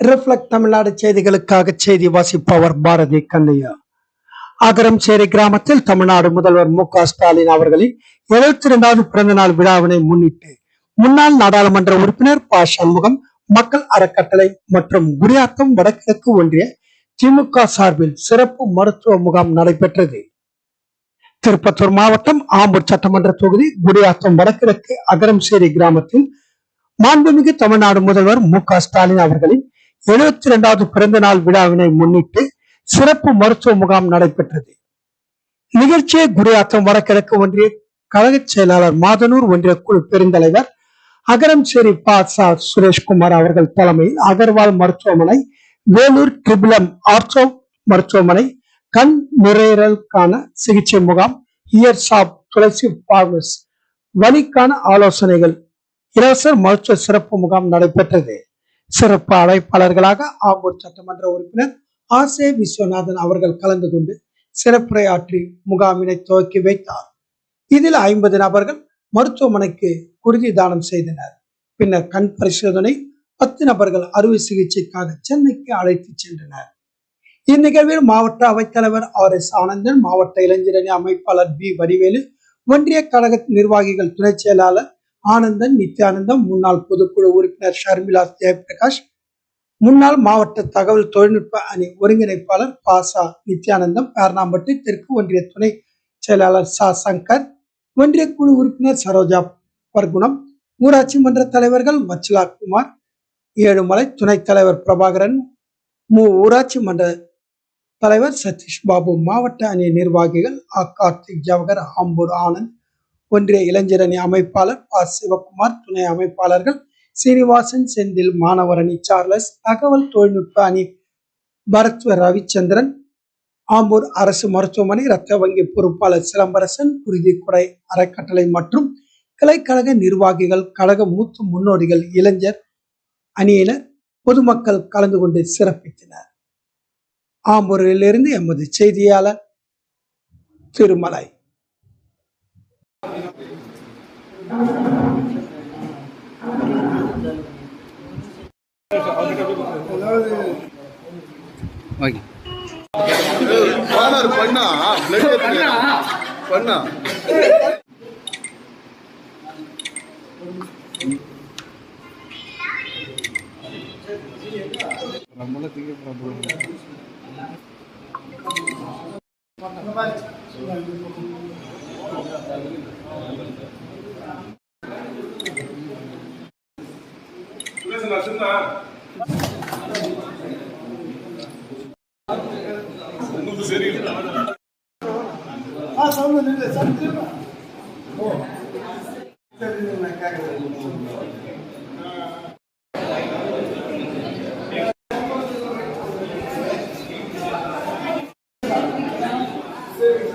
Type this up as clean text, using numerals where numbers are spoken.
Reflect Tamil Nadu செய்திகளுக்காக செய்தி வாசிப்பவர் பாரதி கண்ணையா. அகரம்சேரி கிராமத்தில் தமிழ்நாடு முதல்வர் மு.க.ஸ்டாலின் அவர்களின் 72வது பிறந்த நாள் விழாவினை முன்னிட்டு முன்னாள் நாடாளுமன்ற உறுப்பினர் ப. சண்முகம், மக்கள் அறக்கட்டளை மற்றும் குடியாத்தம் வடகிழக்கு ஒன்றிய திமுக சார்பில் சிறப்பு மருத்துவ முகாம் நடைபெற்றது. திருப்பத்தூர் மாவட்டம் ஆம்பூர் சட்டமன்ற தொகுதி குடியாத்தம் வடகிழக்கு அகரம்சேரி கிராமத்தில் மாண்புமிகு தமிழ்நாடு முதல்வர் மு.க.ஸ்டாலின் அவர்களின் 72வது பிறந்த நாள் விழாவினை முன்னிட்டு சிறப்பு மருத்துவ முகாம் நடைபெற்றது. நிகழ்ச்சியை குடியாத்தம் வடகிழக்கு ஒன்றிய கழக செயலாளர் மாதனூர் ஒன்றிய குழு பெருந்தலைவர் அகரம்சேரி ப. சுரேஷ்குமார் அவர்கள் தலைமையில் அகர்வால் மருத்துவமனை, வேலூர் ட்ரிபிளம் ஆர்த்தோ மருத்துவமனை, கண் நுரையீரலுக்கான சிகிச்சை முகாம், இயர் ஷாப், துளசி பார்மஸ், வலிக்கான ஆலோசனைகள், இலவச மருத்துவ சிறப்பு முகாம் நடைபெற்றது. சிறப்பு அழைப்பாளர்களாக ஆம்பூர் சட்டமன்ற உறுப்பினர் ஆசே விஸ்வநாதன் அவர்கள் கலந்து கொண்டு சிறப்புரையாற்றி முகாமினை துவக்கி வைத்தார். இதில் 50 நபர்கள் மருத்துவமனைக்கு குருதி தானம் செய்தனர். பின்னர் கண் பரிசோதனை, 10 நபர்கள் அறுவை சிகிச்சைக்காக சென்னைக்கு அழைத்து சென்றனர். இந்நிகழ்வில் மாவட்ட அவைத்தலைவர் R.S. ஆனந்தன், மாவட்ட இளைஞரணி அமைப்பாளர் B. வடிவேலு, ஒன்றிய கழக நிர்வாகிகள் துணை செயலாளர் ஆனந்தன், நித்யானந்தம், முன்னாள் பொதுக்குழு உறுப்பினர் ஷர்மிளா ஜெயபிரகாஷ், முன்னாள் மாவட்ட தகவல் தொழில்நுட்ப அணி ஒருங்கிணைப்பாளர் ப. நித்யானந்தம், பேரணாம்பட்டு தெற்கு ஒன்றிய துணை செயலாளர் ச. சங்கர், ஒன்றிய குழு உறுப்பினர் சரோஜா பர்குணம், ஊராட்சி மன்ற தலைவர்கள் மச்சிலா குமார், ஏழுமலை, துணைத் தலைவர் பிரபாகரன், ஊராட்சி மன்ற தலைவர் சதீஷ் பாபு, மாவட்ட அணி நிர்வாகிகள் கார்த்திக் ஜவஹர், ஆம்பூர் ஆனந்த், ஒன்றிய இளைஞரணி அமைப்பாளர் ப. சிவகுமார், துணை அமைப்பாளர்கள் சீனிவாசன், செந்தில், மாணவர் அணி சார்லஸ், தகவல் தொழில்நுட்ப அணி பரத்வ ரவிச்சந்திரன், ஆம்பூர் அரசு மருத்துவமனை இரத்த வங்கி பொறுப்பாளர் சிலம்பரசன், குருதி கொடை அறக்கட்டளை மற்றும் கிளைக்கழக நிர்வாகிகள், கழக மூத்த முன்னோடிகள், இளைஞர் அணியினர், பொதுமக்கள் கலந்து கொண்டு சிறப்பித்தனர். ஆம்பூரிலிருந்து எமது செய்தியாளர் திருமலை. பண்ணா சரி